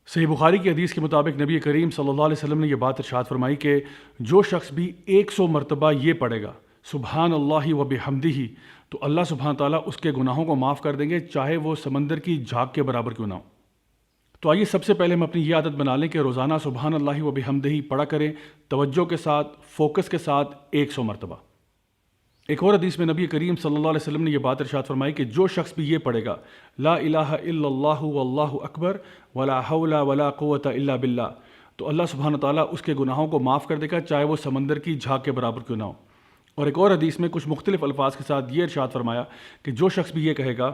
صحیح بخاری کی حدیث کے مطابق نبی کریم صلی اللہ علیہ وسلم نے یہ بات ارشاد فرمائی کہ جو شخص بھی 100 مرتبہ یہ پڑھے گا سبحان اللہ و بحمدہ، تو اللہ سبحانہ تعالیٰ اس کے گناہوں کو معاف کر دیں گے، چاہے وہ سمندر کی جھاگ کے برابر کیوں نہ ہو۔ تو آئیے سب سے پہلے ہم اپنی یہ عادت بنا لیں کہ روزانہ سبحان اللہ و بحمدہ پڑھا کریں، توجہ کے ساتھ، فوکس کے ساتھ 100 مرتبہ۔ ایک اور حدیث میں نبی کریم صلی اللہ علیہ وسلم نے یہ بات ارشاد فرمائی کہ جو شخص بھی یہ پڑھے گا لا الہ الا اللہ واللہ اکبر ولا حول ولا قوت الا باللہ، تو اللہ سبحانہ تعالیٰ اس کے گناہوں کو معاف کر دے گا، چاہے وہ سمندر کی جھاگ کے برابر کیوں نہ ہو۔ اور ایک اور حدیث میں کچھ مختلف الفاظ کے ساتھ یہ ارشاد فرمایا کہ جو شخص بھی یہ کہے گا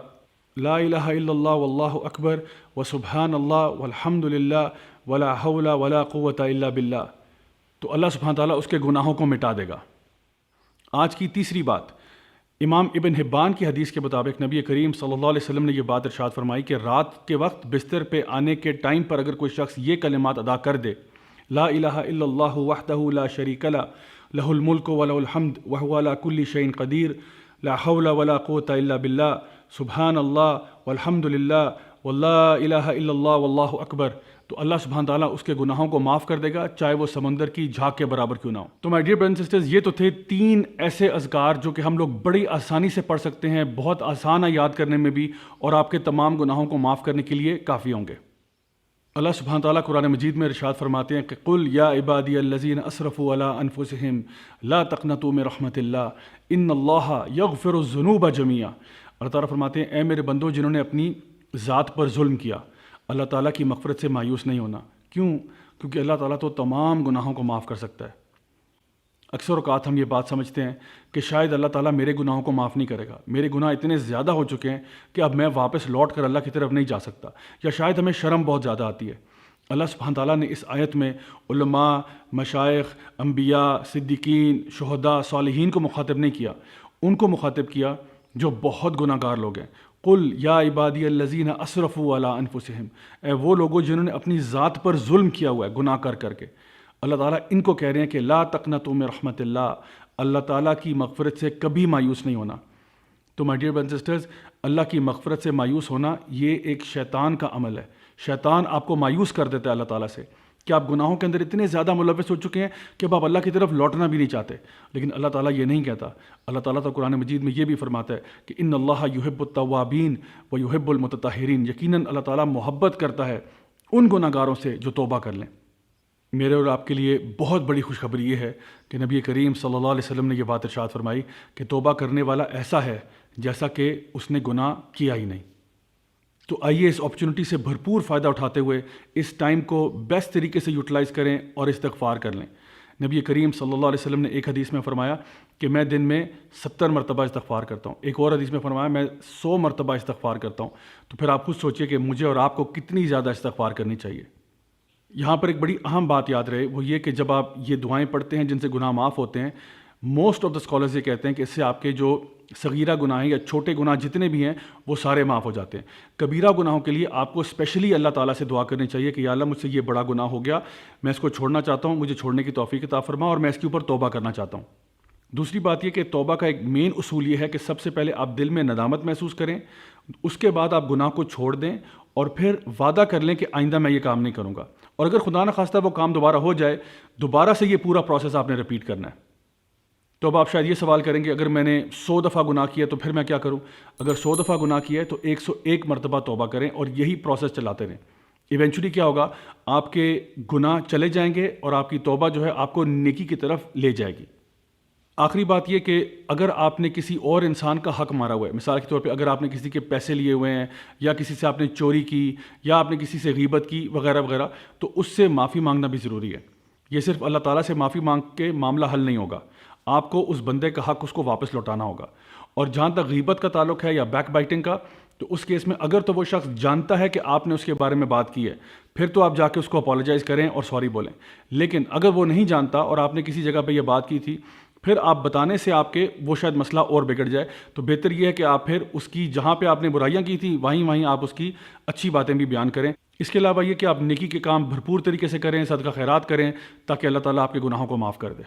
لا الہ الا اللہ واللہ اکبر وسبحان اللہ والحمد للہ ولا حول ولا قوت الا باللہ، تو اللہ سبحانہ تعالیٰ اس کے گناہوں کو مٹا دے گا۔ آج کی تیسری بات، امام ابن حبان کی حدیث کے مطابق نبی کریم صلی اللہ علیہ وسلم نے یہ بات ارشاد فرمائی کہ رات کے وقت بستر پہ آنے کے ٹائم پر اگر کوئی شخص یہ کلمات ادا کر دے لا الہ الا اللہ وحدہ لا شریک لہ لہ الملک ولہ الحمد وہو علی کل شیء قدیر لا حول ولا قوت الا باللہ سبحان اللہ والحمد للہ واللا الہ الا اللہ واللہ اکبر، تو اللہ سبحانہ تعالیٰ اس کے گناہوں کو معاف کر دے گا، چاہے وہ سمندر کی جھاگ کے برابر کیوں نہ ہو۔ تو my dear brothers and sisters, یہ تو تھے 3 ایسے اذکار جو کہ ہم لوگ بڑی آسانی سے پڑھ سکتے ہیں، بہت آسان ہے یاد کرنے میں بھی، اور آپ کے تمام گناہوں کو معاف کرنے کے لیے کافی ہوں گے۔ اللہ سبحانہ تعالیٰ قرآن مجید میں ارشاد فرماتے ہیں کہ قل یا عبادی الذین اسرفوا علی انفسہم لا تقنطوا من رحمت اللہ ان اللہ یغفر الذنوب جمیعا۔ اللہ تعالیٰ فرماتے ہیں اے میرے بندو جنہوں نے اپنی ذات پر ظلم کیا، اللہ تعالیٰ کی مغفرت سے مایوس نہیں ہونا۔ کیوں؟ کیونکہ اللہ تعالیٰ تو تمام گناہوں کو معاف کر سکتا ہے۔ اکثر اوقات ہم یہ بات سمجھتے ہیں کہ شاید اللہ تعالیٰ میرے گناہوں کو معاف نہیں کرے گا، میرے گناہ اتنے زیادہ ہو چکے ہیں کہ اب میں واپس لوٹ کر اللہ کی طرف نہیں جا سکتا، یا شاید ہمیں شرم بہت زیادہ آتی ہے۔ اللہ سبحانہ تعالیٰ نے اس آیت میں علماء، مشائخ، انبیاء، صدیقین، شہداء، صالحین کو مخاطب نہیں کیا، ان کو مخاطب کیا جو بہت گناہ گار لوگ ہیں۔ قل یا عبادی الذین اسرفوا علی انفسہم، اے وہ لوگوں جنہوں نے اپنی ذات پر ظلم کیا ہوا ہے گناہ کر کر کے، اللہ تعالیٰ ان کو کہہ رہے ہیں کہ لا تقنطوا من رحمت اللہ، اللہ تعالیٰ کی مغفرت سے کبھی مایوس نہیں ہونا۔ تو my dear brothers and sisters, اللہ کی مغفرت سے مایوس ہونا یہ ایک شیطان کا عمل ہے۔ شیطان آپ کو مایوس کر دیتا ہے اللہ تعالیٰ سے کہ آپ گناہوں کے اندر اتنے زیادہ ملوث ہو چکے ہیں کہ اب آپ اللہ کی طرف لوٹنا بھی نہیں چاہتے، لیکن اللہ تعالیٰ یہ نہیں کہتا۔ اللہ تعالیٰ تو قرآن مجید میں یہ بھی فرماتا ہے کہ ان اللہ یحب التوابین و یحب المتطہرین، یقیناً اللہ تعالیٰ محبت کرتا ہے ان گناہ گاروں سے جو توبہ کر لیں۔ میرے اور آپ کے لیے بہت بڑی خوشخبری یہ ہے کہ نبی کریم صلی اللہ علیہ وسلم نے یہ بات ارشاد فرمائی کہ توبہ کرنے والا ایسا ہے جیسا کہ اس نے گناہ کیا ہی نہیں۔ تو آئیے اس اپرچونٹی سے بھرپور فائدہ اٹھاتے ہوئے اس ٹائم کو بیسٹ طریقے سے یوٹیلائز کریں اور استغفار کر لیں۔ نبی کریم صلی اللہ علیہ وسلم نے ایک حدیث میں فرمایا کہ میں دن میں 70 مرتبہ استغفار کرتا ہوں، ایک اور حدیث میں فرمایا میں 100 مرتبہ استغفار کرتا ہوں۔ تو پھر آپ خود سوچئے کہ مجھے اور آپ کو کتنی زیادہ استغفار کرنی چاہیے۔ یہاں پر ایک بڑی اہم بات یاد رہے، وہ یہ کہ جب آپ یہ دعائیں پڑھتے ہیں جن سے گناہ معاف ہوتے ہیں، موسٹ آف دا اسکالرز یہ کہتے ہیں کہ اس سے آپ کے جو صغیرہ گناہ ہیں یا چھوٹے گناہ جتنے بھی ہیں وہ سارے معاف ہو جاتے ہیں۔ کبیرہ گناہوں کے لیے آپ کو اسپیشلی اللہ تعالیٰ سے دعا کرنی چاہیے کہ یا اللہ مجھ سے یہ بڑا گناہ ہو گیا، میں اس کو چھوڑنا چاہتا ہوں، مجھے چھوڑنے کی توفیق عطا فرما، اور میں اس کے اوپر توبہ کرنا چاہتا ہوں۔ دوسری بات یہ کہ توبہ کا ایک مین اصول یہ ہے کہ سب سے پہلے آپ دل میں ندامت محسوس کریں، اس کے بعد آپ گناہ کو چھوڑ دیں، اور پھر وعدہ کر لیں کہ آئندہ میں یہ کام نہیں کروں گا، اور اگر خدا نخواستہ وہ کام دوبارہ ہو جائے، دوبارہ سے یہ پورا پروسیس آپ نے ریپیٹ کرنا ہے۔ تو اب آپ شاید یہ سوال کریں گے اگر میں نے 100 دفعہ گناہ کیا تو پھر میں کیا کروں؟ اگر 100 دفعہ گناہ کیا ہے تو 101 مرتبہ توبہ کریں اور یہی پروسیس چلاتے رہیں۔ ایونچولی کیا ہوگا، آپ کے گناہ چلے جائیں گے اور آپ کی توبہ جو ہے آپ کو نیکی کی طرف لے جائے گی۔ آخری بات یہ کہ اگر آپ نے کسی اور انسان کا حق مارا ہوا ہے، مثال کے طور پہ اگر آپ نے کسی کے پیسے لیے ہوئے ہیں، یا کسی سے آپ نے چوری کی، یا آپ نے کسی سے غیبت کی وغیرہ وغیرہ، تو اس سے معافی مانگنا بھی ضروری ہے۔ یہ صرف اللہ تعالیٰ سے معافی مانگ کے معاملہ حل نہیں ہوگا، آپ کو اس بندے کا حق اس کو واپس لوٹانا ہوگا۔ اور جہاں تک غیبت کا تعلق ہے یا بیک بائٹنگ کا، تو اس کیس میں اگر تو وہ شخص جانتا ہے کہ آپ نے اس کے بارے میں بات کی ہے، پھر تو آپ جا کے اس کو اپالوجائز کریں اور سوری بولیں۔ لیکن اگر وہ نہیں جانتا اور آپ نے کسی جگہ پہ یہ بات کی تھی، پھر آپ بتانے سے آپ کے وہ شاید مسئلہ اور بگڑ جائے، تو بہتر یہ ہے کہ آپ پھر اس کی جہاں پہ آپ نے برائیاں کی تھیں وہیں آپ اس کی اچھی باتیں بھی بیان کریں۔ اس کے علاوہ یہ کہ آپ نیکی کے کام بھرپور طریقے سے کریں، صدقہ خیرات کریں، تاکہ اللہ تعالیٰ آپ کے گناہوں کو معاف کر دے۔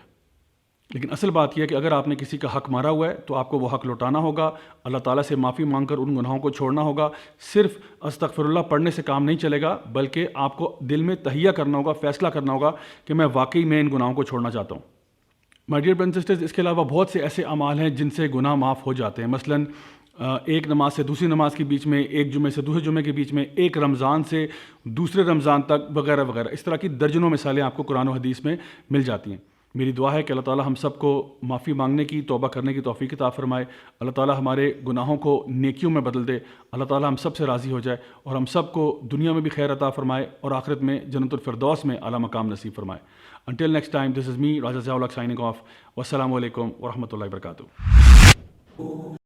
لیکن اصل بات یہ ہے کہ اگر آپ نے کسی کا حق مارا ہوا ہے تو آپ کو وہ حق لوٹانا ہوگا، اللہ تعالیٰ سے معافی مانگ کر ان گناہوں کو چھوڑنا ہوگا۔ صرف استغفر اللہ پڑھنے سے کام نہیں چلے گا، بلکہ آپ کو دل میں تہیہ کرنا ہوگا، فیصلہ کرنا ہوگا کہ میں واقعی میں ان گناہوں کو چھوڑنا چاہتا ہوں۔ My dear brothers and sisters, اس کے علاوہ بہت سے ایسے اعمال ہیں جن سے گناہ معاف ہو جاتے ہیں۔ مثلاً ایک نماز سے دوسری نماز کے بیچ میں، ایک جمعے سے دوسرے جمعے کے بیچ میں، ایک رمضان سے دوسرے رمضان تک، وغیرہ وغیرہ۔ اس طرح کی درجنوں مثالیں آپ کو قرآن و حدیث میں مل جاتی ہیں۔ میری دعا ہے کہ اللہ تعالیٰ ہم سب کو معافی مانگنے کی، توبہ کرنے کی توفیق عطا فرمائے۔ اللہ تعالیٰ ہمارے گناہوں کو نیکیوں میں بدل دے۔ اللہ تعالیٰ ہم سب سے راضی ہو جائے اور ہم سب کو دنیا میں بھی خیر عطا فرمائے اور آخرت میں جنت الفردوس میں اعلیٰ مقام نصیب فرمائے۔ Until next time, this is me, Raja Ziaul Haq, signing off. Wassalamu alaikum wa rahmatullahi wa barakatuh.